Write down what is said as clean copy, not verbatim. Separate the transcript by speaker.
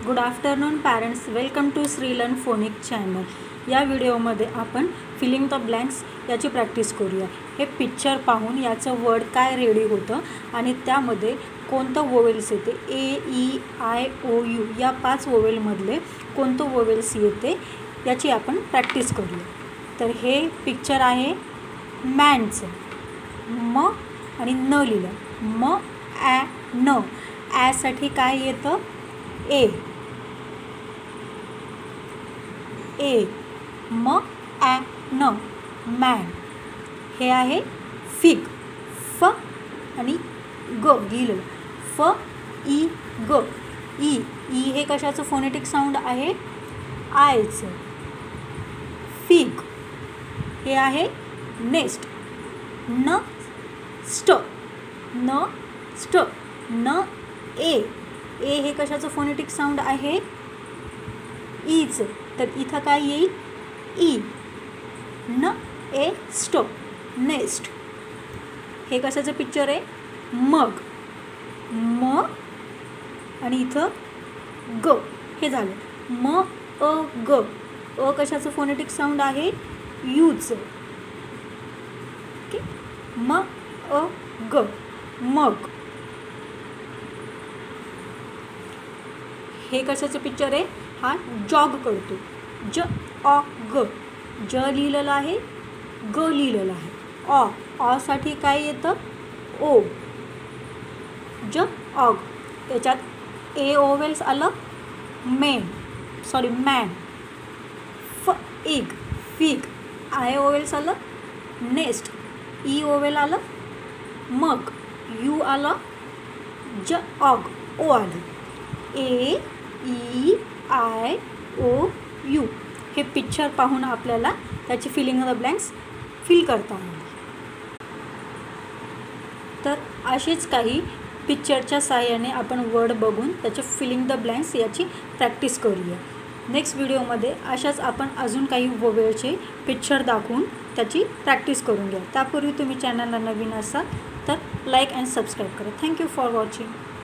Speaker 1: Good afternoon parents, welcome to Shrilearn phonic channel. या व्हिडिओमध्ये आपण फिलिंग द ब्लँक्स याची प्रॅक्टिस करूया. हे पिक्चर पाहून याचं वर्ड काय रेडी होतं आणि त्यामध्ये कोणतं वोवेल्स येते, ए ई आय ओ यू या 5 वोवेलमधले कोणतं वोवेल्स येते याची आपण प्रॅक्टिस करूया. तर हे पिक्चर आहे मॅनचं. म आणि न लिहिलं. म ॲ न. ॲसाठी काय येतं, ए ए. म ॲ न मॅन. हे आहे फिग. फ आणि ग लिहिलं. फ ई ग. ई ई हे कशाचं फोनेटिक साऊंड आहे, आयचं. फिग हे आहे नेस्ट. न स्ट. न स्ट. न ए. ए हे कशाचं फोनेटिक साऊंड आहे, ईचं. तर इथं काय येईल, ई. न ए स्ट. नेस्ट. हे कशाचं पिक्चर आहे, मग. म आणि इथं ग हे झालं. म अ ग. अ कशाचं फोनेटिक साऊंड आहे, यूचं. ओके. म अ ग मग. हे कशाचं पिक्चर आहे, हा जॉग करतो. ज ऑ ग. ज लिहिलेलं आहे, ग लिहिलेलं आहे. ऑ. ऑसाठी काय येतं, ओ. ज ऑग. याच्यात ए ओवेल्स आलं, मॅन. फ इग फिग. आय ओवेल्स आलं, नेस्ट. ई ओवेल आलं, मग. यू आलं, ज ऑग. ओ आलं. ए ई आय ओ यू. हे पिक्चर पाहून आपल्याला त्याची फिलिंग द ब्लँक्स फिल करता आली. तर असेच काही पिक्चरच्या साहाय्याने आपण वर्ड बघून त्याचे फिलिंग द ब्लँक्स याची प्रॅक्टिस करूया. नेक्स्ट व्हिडिओमध्ये अशाच आपण अजून काही वोवेलचे पिक्चर दाखवून त्याची प्रॅक्टिस करून घ्या. त्यापूर्वी तुम्ही चॅनलला नवीन असाल तर लाईक अँड सबस्क्राईब करा. Thank you for watching.